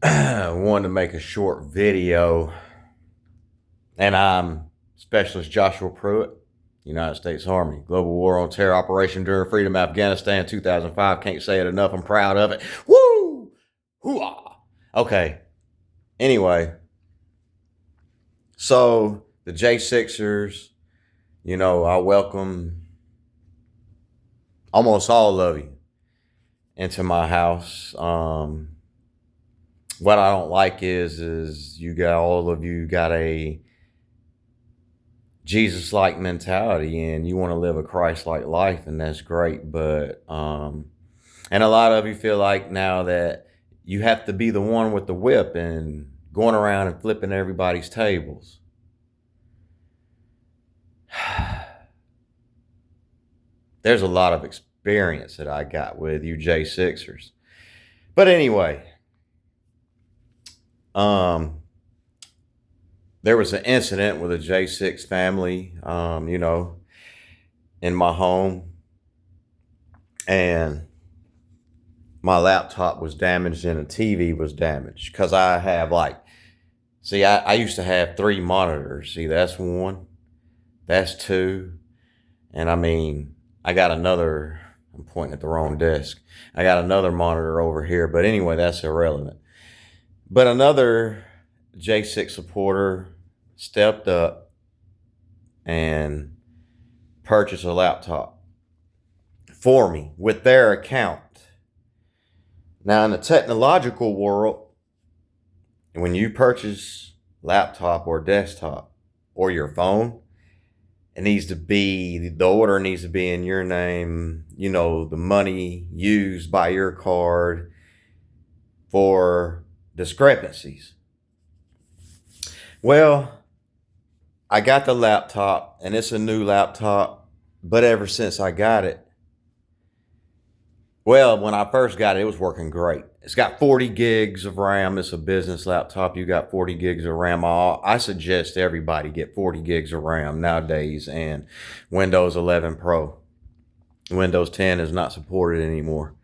I wanted to make a short video, and I'm Specialist Joshua Pruitt, United States Army, Global War on Terror Operation Enduring Freedom, Afghanistan, 2005. Can't say it enough. I'm proud of it. Woo! Hoo-ah! Okay. Anyway, so the J6ers, I welcome almost all of you into my house. What I don't like is all of you got a Jesus like mentality and you want to live a Christ like life, and that's great. But and a lot of you feel like now that you have to be the one with the whip and going around and flipping everybody's tables. There's a lot of experience that I got with you J6ers. But anyway, there was an incident with a J6 family, in my home, and my laptop was damaged and the TV was damaged because I have I used to have 3 monitors. See, that's one, that's two, and I got another. I'm pointing at the wrong desk. I got another monitor over here, but anyway, that's irrelevant. But another J6 supporter stepped up and purchased a laptop for me with their account. Now, in the technological world, when you purchase laptop or desktop or your phone, the order needs to be in your name, the money used by your card for discrepancies. Well, I got the laptop and it's a new laptop, but ever since I got it, well, when I first got it, it was working great. It's got 40 gigs of RAM. It's a business laptop. You got 40 gigs of RAM. I suggest everybody get 40 gigs of RAM nowadays, and Windows 11 Pro. Windows 10 is not supported anymore.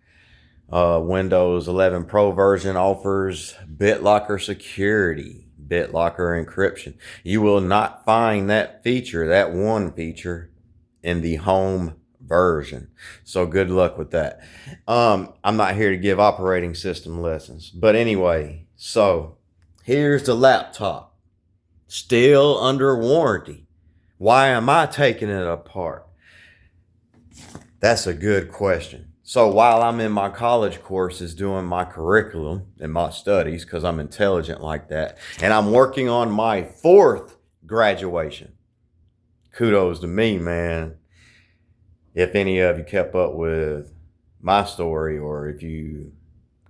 Windows 11 Pro version offers BitLocker security, BitLocker encryption. You will not find that feature, that one feature, in the home version. So good luck with that. I'm not here to give operating system lessons. But anyway, so here's the laptop. Still under warranty. Why am I taking it apart? That's a good question. So while I'm in my college courses doing my curriculum and my studies, because I'm intelligent like that, and I'm working on my 4th graduation. Kudos to me, man. If any of you kept up with my story, or if you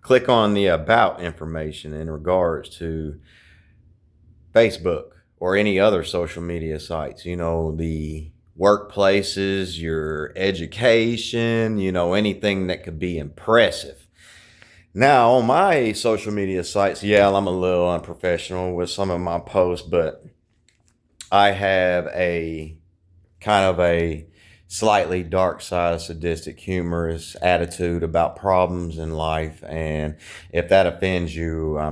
click on the about information in regards to Facebook or any other social media sites, the workplaces, your education, anything that could be impressive. Now, on my social media sites, yeah, I'm a little unprofessional with some of my posts, but I have a kind of a slightly dark side, sadistic, humorous attitude about problems in life. And if that offends you, I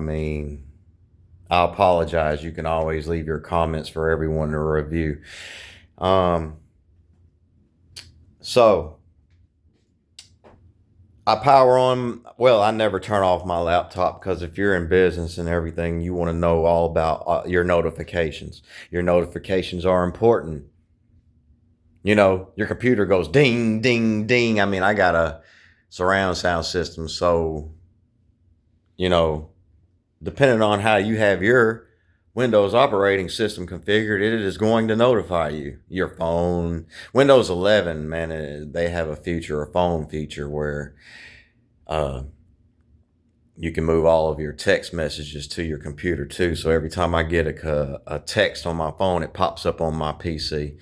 apologize. You can always leave your comments for everyone to review. So I power on, well, I never turn off my laptop, because if you're in business and everything, you want to know all about your notifications. Your notifications are important. Your computer goes ding, ding, ding. I got a surround sound system. So, depending on how you have your Windows operating system configured, it is going to notify you. Your phone, Windows 11, man, they have a phone feature where you can move all of your text messages to your computer too. So every time I get a text on my phone, it pops up on my PC.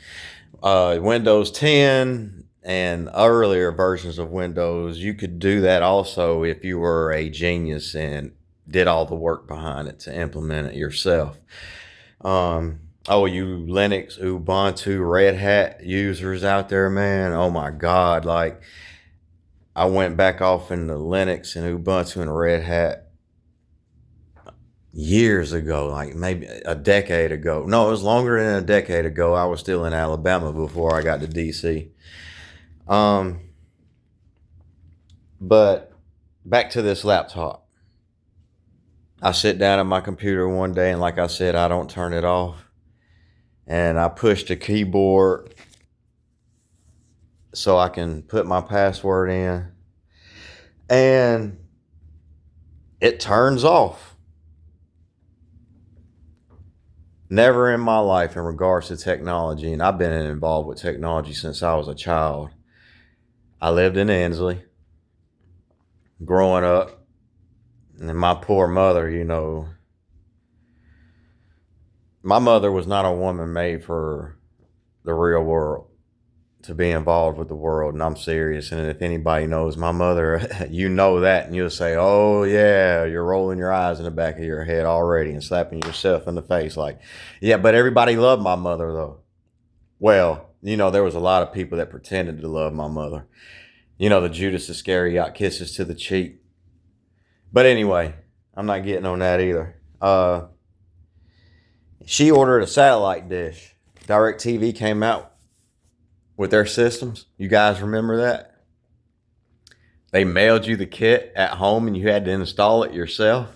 Windows 10 and earlier versions of Windows, you could do that also if you were a genius and did all the work behind it to implement it yourself. You Linux, Ubuntu, Red Hat users out there, man, oh my God. Like, I went back off into Linux and Ubuntu and Red Hat years ago, like maybe a decade ago. No, it was longer than a decade ago. I was still in Alabama before I got to DC. Um, but back to this laptop. I sit down at my computer one day, and like I said, I don't turn it off. And I push the keyboard so I can put my password in, and it turns off. Never in my life in regards to technology, and I've been involved with technology since I was a child. I lived in Ensley growing up, and my poor mother, my mother was not a woman made for the real world, to be involved with the world, and I'm serious. And if anybody knows my mother, you know that, and you'll say, oh yeah, you're rolling your eyes in the back of your head already and slapping yourself in the face like, yeah, but everybody loved my mother though. Well, there was a lot of people that pretended to love my mother. The Judas Iscariot kisses to the cheek. But anyway, I'm not getting on that either. She ordered a satellite dish. DirecTV came out with their systems. You guys remember that? They mailed you the kit at home and you had to install it yourself.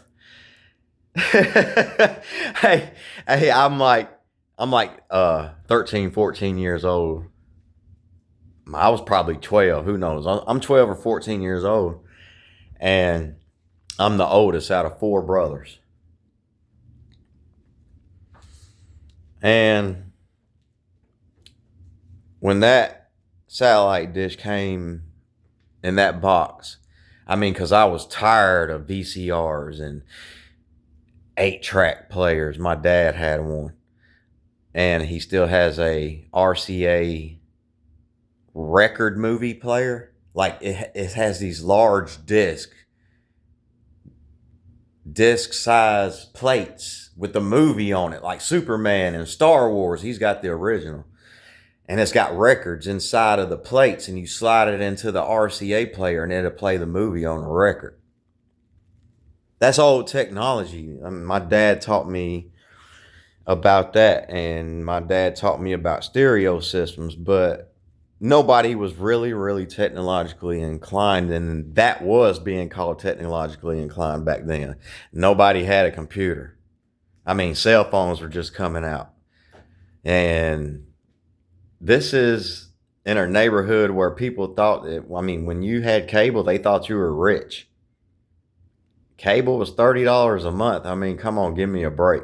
hey, I'm like 13, 14 years old. I was probably 12. Who knows? I'm 12 or 14 years old. And I'm the oldest out of 4 brothers. And when that satellite dish came in that box, because I was tired of VCRs and 8-track players. My dad had one. And he still has a RCA record movie player. Like it has these large disc size plates with the movie on it, like Superman and Star Wars. He's got the original. And it's got records inside of the plates, and you slide it into the RCA player and it'll play the movie on the record. That's old technology. My dad taught me about that, and my dad taught me about stereo systems, but nobody was really, really technologically inclined, and that was being called technologically inclined back then. Nobody had a computer. Cell phones were just coming out. And this is in a neighborhood where people thought that, when you had cable, they thought you were rich. Cable was $30 a month. Come on, give me a break.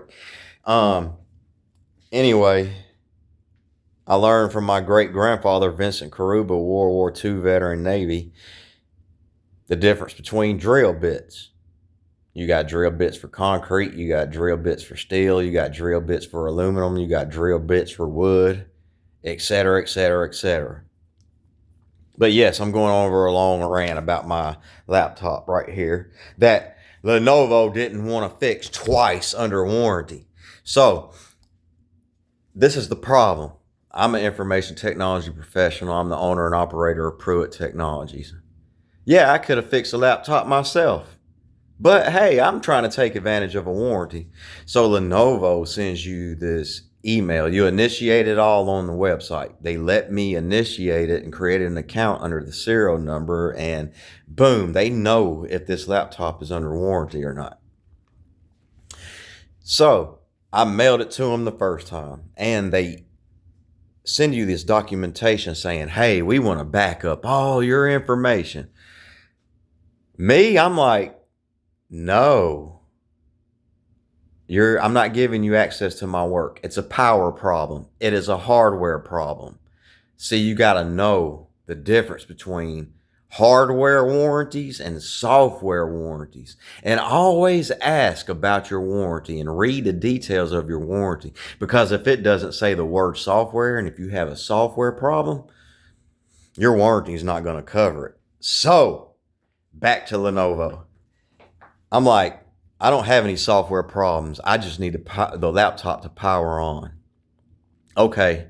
Anyway, I learned from my great-grandfather, Vincent Karuba, World War II veteran Navy, the difference between drill bits. You got drill bits for concrete, you got drill bits for steel, you got drill bits for aluminum, you got drill bits for wood, etc., etc., etc. But yes, I'm going over a long rant about my laptop right here that Lenovo didn't want to fix twice under warranty. So, this is the problem. I'm an information technology professional. I'm the owner and operator of Pruitt Technologies. Yeah, I could have fixed a laptop myself. But hey, I'm trying to take advantage of a warranty. So Lenovo sends you this email. You initiate it all on the website. They let me initiate it and create an account under the serial number, and boom, they know if this laptop is under warranty or not. So I mailed it to them the first time, and they send you this documentation saying, hey, we want to back up all your information. Me, I'm like, no, I'm not giving you access to my work. It's a power problem. It is a hardware problem. See, you got to know the difference between hardware warranties and software warranties. And always ask about your warranty and read the details of your warranty. Because if it doesn't say the word software, and if you have a software problem, your warranty is not going to cover it. So, back to Lenovo. I'm like, I don't have any software problems. I just need the laptop to power on. Okay.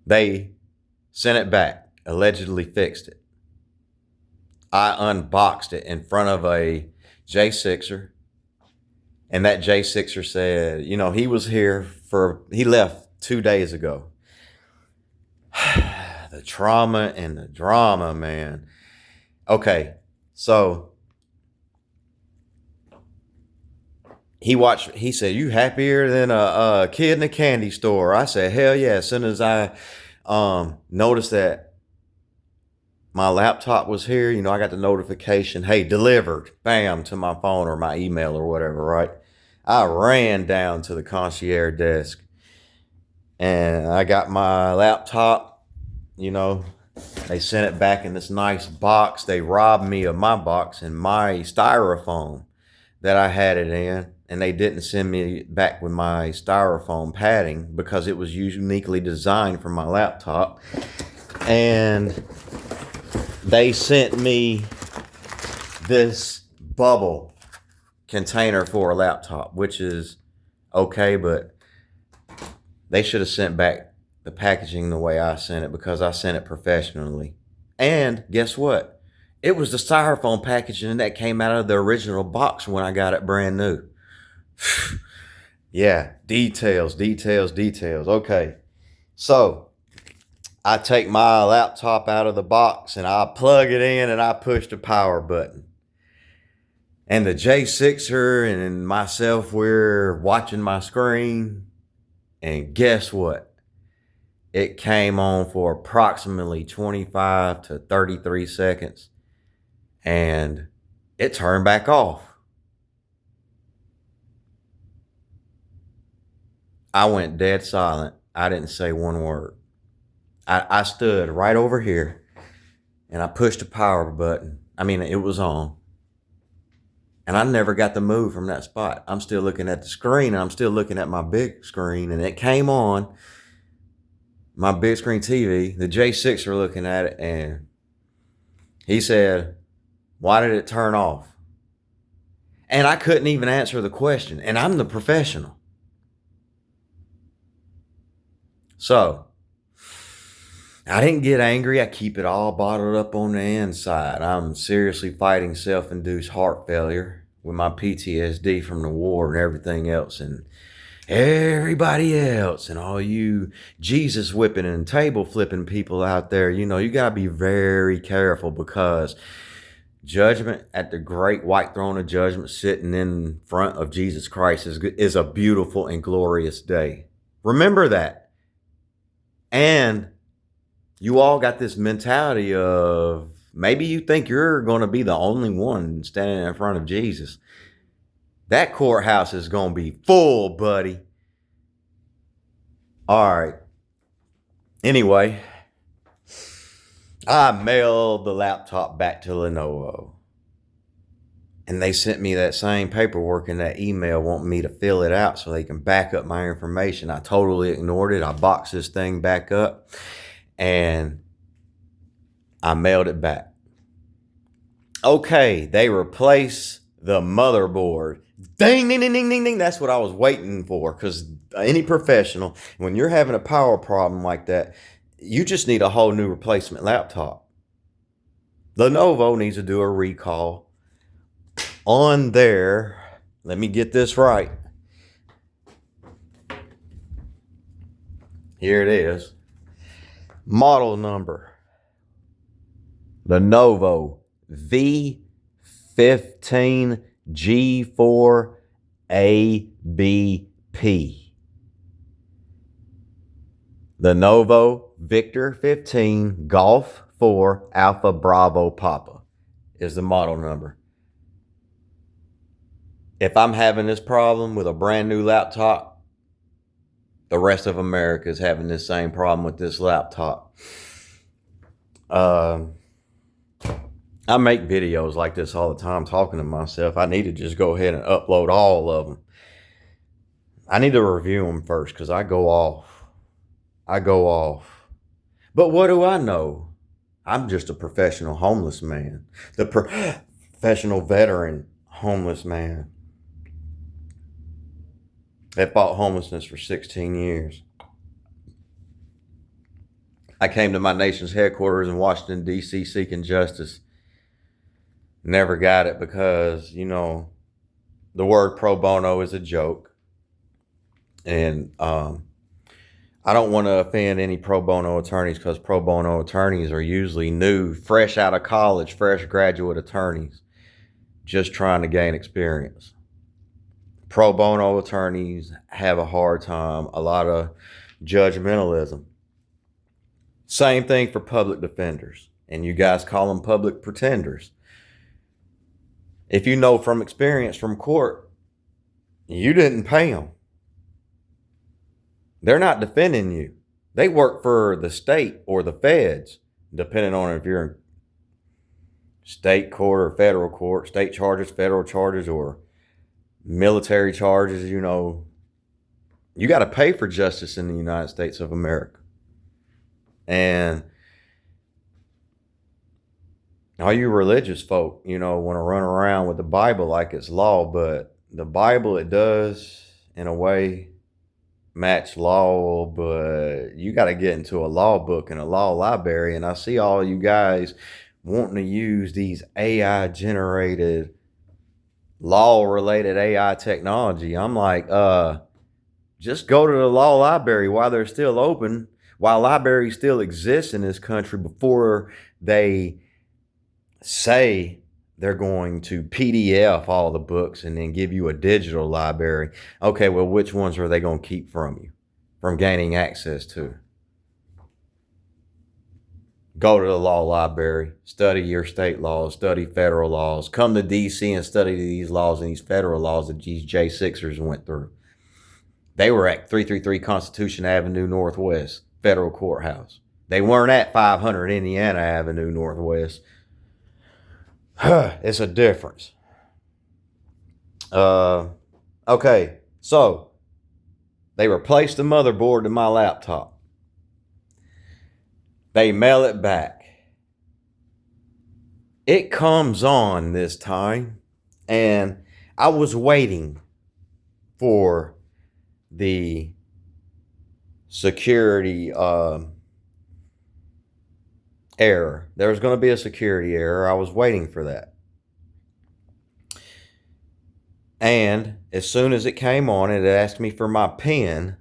They sent it back. Allegedly fixed it. I unboxed it in front of a J6er, And that J6er said, he was here he left 2 days ago. The trauma and the drama, man. Okay, so he said, you happier than a kid in a candy store? I said, hell yeah. As soon as I noticed that my laptop was here, I got the notification, hey, delivered, bam, to my phone or my email or whatever, right? I ran down to the concierge desk and I got my laptop, they sent it back in this nice box. They robbed me of my box and my styrofoam that I had it in, and they didn't send me back with my styrofoam padding because it was uniquely designed for my laptop. And they sent me this bubble container for a laptop, which is okay, but they should have sent back the packaging the way I sent it because I sent it professionally. And guess what? It was the styrofoam packaging that came out of the original box when I got it brand new. Yeah, details. Okay, so I take my laptop out of the box and I plug it in and I push the power button. And the J6er and myself, we're watching my screen. And guess what? It came on for approximately 25 to 33 seconds. And it turned back off. I went dead silent. I didn't say one word. I stood right over here and I pushed the power button. I mean, it was on. And I never got to move from that spot. I'm still looking at the screen and I'm still looking at my big screen, and it came on my big screen TV. The J6 are looking at it and he said, why did it turn off? And I couldn't even answer the question, and I'm the professional. So I didn't get angry. I keep it all bottled up on the inside. I'm seriously fighting self-induced heart failure with my PTSD from the war and everything else, and everybody else, and all you Jesus whipping and table flipping people out there. You got to be very careful because judgment at the great white throne of judgment sitting in front of Jesus Christ is a beautiful and glorious day. Remember that. And you all got this mentality of maybe you think you're going to be the only one standing in front of Jesus. That courthouse is going to be full, buddy. All right. Anyway, I mailed the laptop back to Lenovo. And they sent me that same paperwork in that email wanting me to fill it out so they can back up my information. I totally ignored it. I boxed this thing back up and I mailed it back. Okay, they replace the motherboard. Ding, ding, ding, ding, ding, ding. That's what I was waiting for, because any professional, when you're having a power problem like that, you just need a whole new replacement laptop. Lenovo needs to do a recall on their, let me get this right. Here it is. Model number. Lenovo V15G4ABP. Lenovo Victor 15 Golf 4 Alpha Bravo Papa is the model number. If I'm having this problem with a brand new laptop, the rest of America is having this same problem with this laptop. I make videos like this all the time talking to myself. I need to just go ahead and upload all of them. I need to review them first because I go off. But what do I know? I'm just a professional homeless man. The professional veteran homeless man that fought homelessness for 16 years. I came to my nation's headquarters in Washington, D.C. seeking justice. Never got it because, the word pro bono is a joke. And I don't want to offend any pro bono attorneys, because pro bono attorneys are usually new, fresh out of college, fresh graduate attorneys just trying to gain experience. Pro bono attorneys have a hard time, a lot of judgmentalism. Same thing for public defenders, and you guys call them public pretenders. If you know from experience from court, you didn't pay them. They're not defending you. They work for the state or the feds, depending on if you're in state court or federal court, state charges, federal charges, or military charges. You know, you got to pay for justice in the United States of America. And all you religious folk, you know, want to run around with the Bible like it's law, but the Bible, it does, in a way, match law, but you got to get into a law book and a law library. And I see all you guys wanting to use these AI generated law related AI technology. I'm like, just go to the law library while they're still open, while libraries still exist in this country, before they say they're going to PDF all the books and then give you a digital library. Okay, well, which ones are they going to keep from you, from gaining access to? Go to the law library, study your state laws, study federal laws. Come to DC and study these laws and these federal laws that these J6ers went through. They were at 333 Constitution Avenue Northwest, Federal Courthouse. They weren't at 500 Indiana Avenue Northwest. It's a difference. Okay, so they replaced the motherboard to my laptop. They mail it back. It comes on this time, and I was waiting for the security error. There was going to be a security error. I was waiting for that. And as soon as it came on, it asked me for my PIN.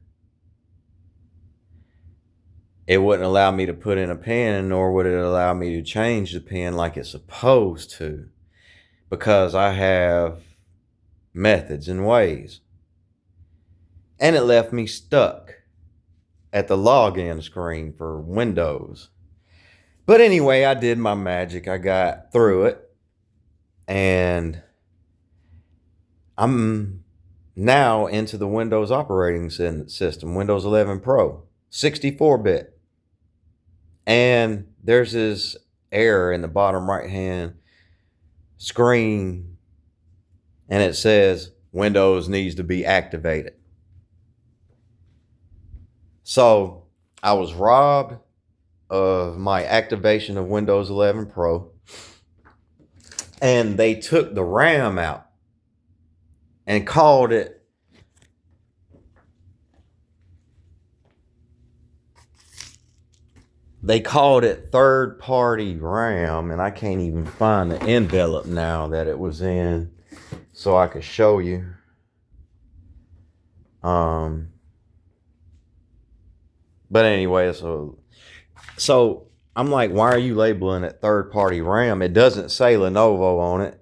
It wouldn't allow me to put in a PIN, nor would it allow me to change the PIN like it's supposed to, because I have methods and ways. And it left me stuck at the login screen for Windows. But anyway, I did my magic. I got through it. And I'm now into the Windows operating system, Windows 11 Pro, 64-bit. And there's this error in the bottom right-hand screen, and it says Windows needs to be activated. So I was robbed of my activation of Windows 11 Pro, and they took the RAM out and called it third-party RAM, and I can't even find the envelope now that it was in so I could show you. But anyway, so I'm like, why are you labeling it third-party RAM? It doesn't say Lenovo on it.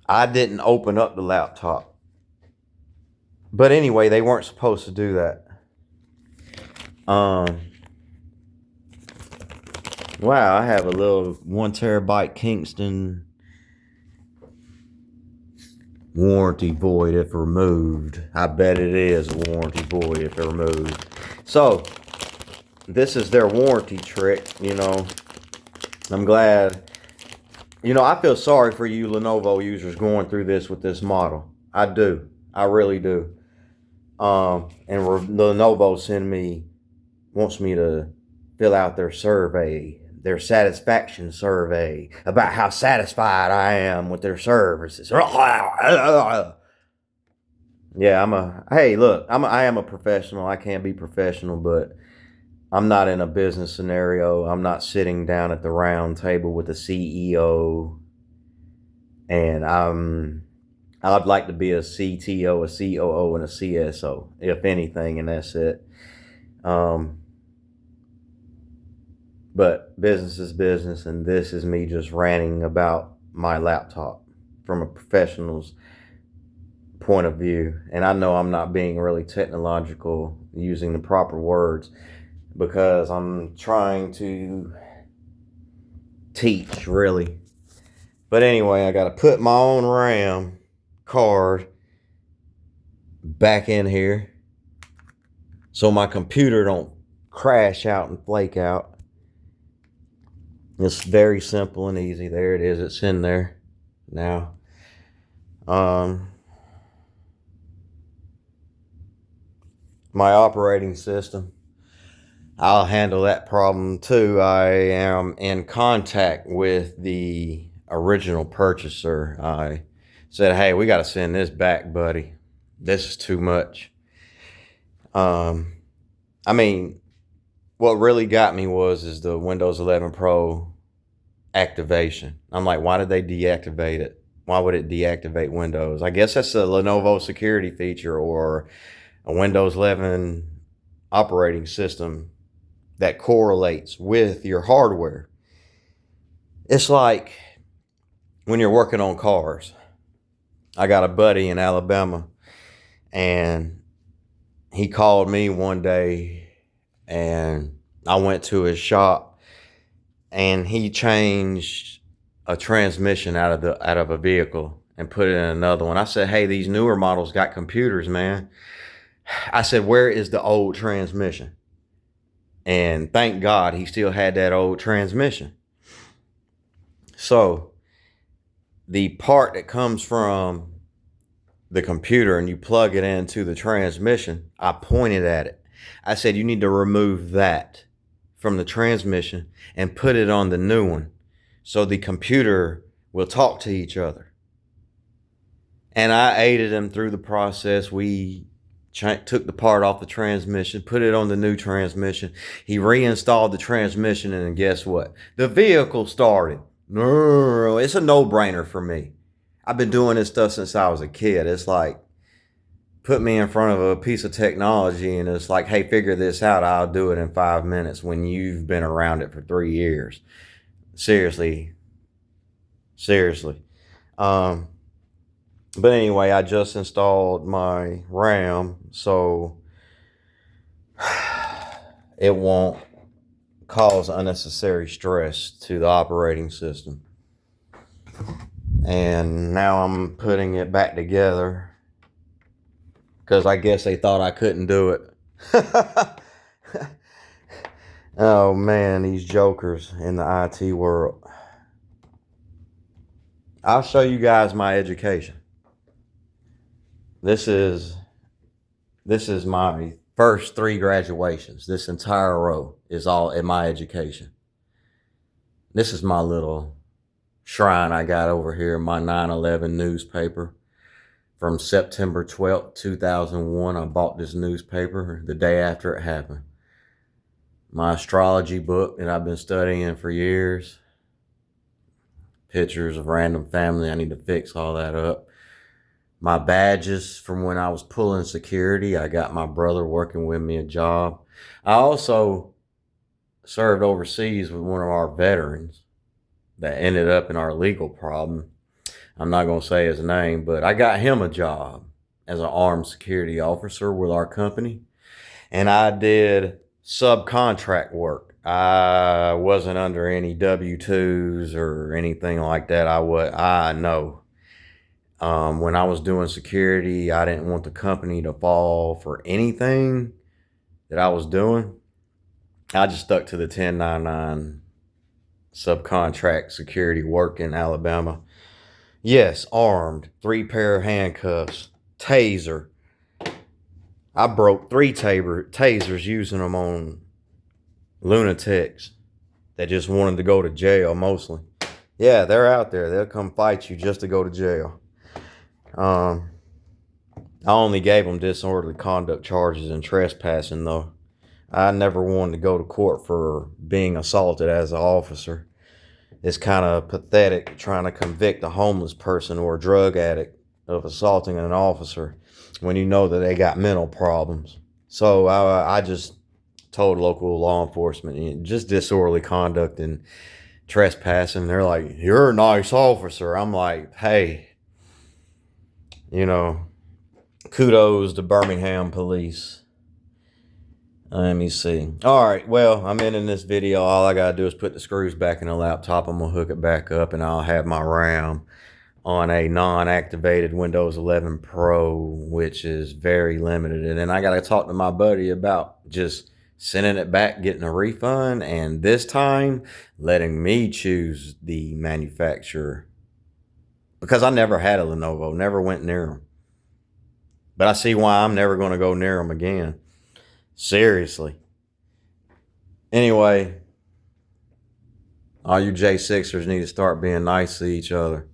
I didn't open up the laptop. But anyway, they weren't supposed to do that. Wow, I have a little 1 terabyte Kingston warranty void if removed. I bet it is a warranty void if removed. So this is their warranty trick, you know. I'm glad, you know, I feel sorry for you Lenovo users going through this with this model. I do. I really do. And Lenovo wants me to fill out their survey, their satisfaction survey about how satisfied I am with their services. Yeah, I am a professional. I can be professional, but I'm not in a business scenario. I'm not sitting down at the round table with the CEO And I'd like to be a CTO, a COO, and a CSO, if anything, and that's it. But business is business, and this is me just ranting about my laptop from a professional's point of view. And I know I'm not being really technological using the proper words because I'm trying to teach, really. But anyway, I got to put my own RAM card back in here so my computer don't crash out and flake out. It's very simple and easy. There it is. It's in there now. My operating system, I'll handle that problem too. I am in contact with the original purchaser. I said, hey, we got to send this back, buddy. This is too much. I mean, what really got me is the Windows 11 Pro activation. I'm like, why did they deactivate it? Why would it deactivate Windows? I guess that's a Lenovo security feature or a Windows 11 operating system that correlates with your hardware. It's like when you're working on cars. I got a buddy in Alabama, and he called me one day, and I went to his shop, and he changed a transmission out of a vehicle and put it in another one. I said, hey, these newer models got computers, man. I said, where is the old transmission? And thank God he still had that old transmission. So the part that comes from the computer and you plug it into the transmission, I pointed at it. I said, you need to remove that from the transmission and put it on the new one so the computer will talk to each other. And I aided him through the process. We took the part off the transmission, put it on the new transmission. He reinstalled the transmission, and guess what? The vehicle started. No, it's a no-brainer for me. I've been doing this stuff since I was a kid. It's like, put me in front of a piece of technology and it's like, hey, figure this out. I'll do it in 5 minutes when you've been around it for 3 years. Seriously. But anyway, I just installed my RAM, so it won't cause unnecessary stress to the operating system. And now I'm putting it back together because I guess they thought I couldn't do it. Oh man, these jokers in the IT world. I'll show you guys my education. This is my first 3 graduations. This entire row is all in my education. This is my little shrine I got over here, my 9/11 newspaper from September 12th, 2001. I bought this newspaper the day after it happened. My astrology book that I've been studying for years. Pictures of random family. I need to fix all that up. My badges from when I was pulling security. I got my brother working with me a job. I also served overseas with one of our veterans that ended up in our legal problem. I'm not going to say his name, but I got him a job as an armed security officer with our company. And I did subcontract work. I wasn't under any W-2s or anything like that. I know. When I was doing security, I didn't want the company to fall for anything that I was doing. I just stuck to the 1099 subcontract security work in Alabama. Yes, armed, 3 pair of handcuffs, taser. I broke 3 tasers using them on lunatics that just wanted to go to jail mostly. Yeah, they're out there. They'll come fight you just to go to jail. I only gave them disorderly conduct charges and trespassing, though. I never wanted to go to court for being assaulted as an officer. It's kind of pathetic trying to convict a homeless person or a drug addict of assaulting an officer when you know that they got mental problems. So I just told local law enforcement, just disorderly conduct and trespassing. They're like, "You're a nice officer." I'm like, "Hey, you know, kudos to Birmingham police." Let me see. All right, well, I'm ending this video. All I gotta do is put the screws back in the laptop. I'm gonna hook it back up, and I'll have my RAM on a non-activated Windows 11 Pro, which is very limited. And then I gotta talk to my buddy about just sending it back, getting a refund, and this time letting me choose the manufacturer, because I never had a Lenovo, never went near them. But I see why I'm never gonna go near them again. Seriously. Anyway, all you J6ers need to start being nice to each other.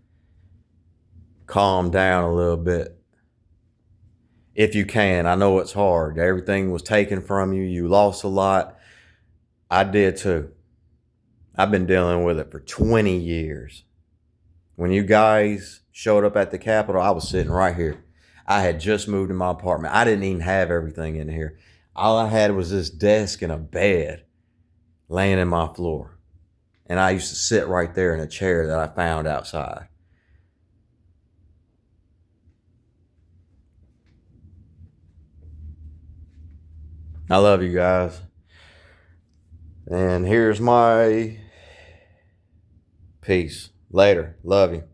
Calm down a little bit. If you can. I know it's hard. Everything was taken from you. You lost a lot. I did too. I've been dealing with it for 20 years. When you guys showed up at the Capitol, I was sitting right here. I had just moved to my apartment. I didn't even have everything in here. All I had was this desk and a bed laying in my floor. And I used to sit right there in a chair that I found outside. I love you guys. And here's my peace. Later. Love you.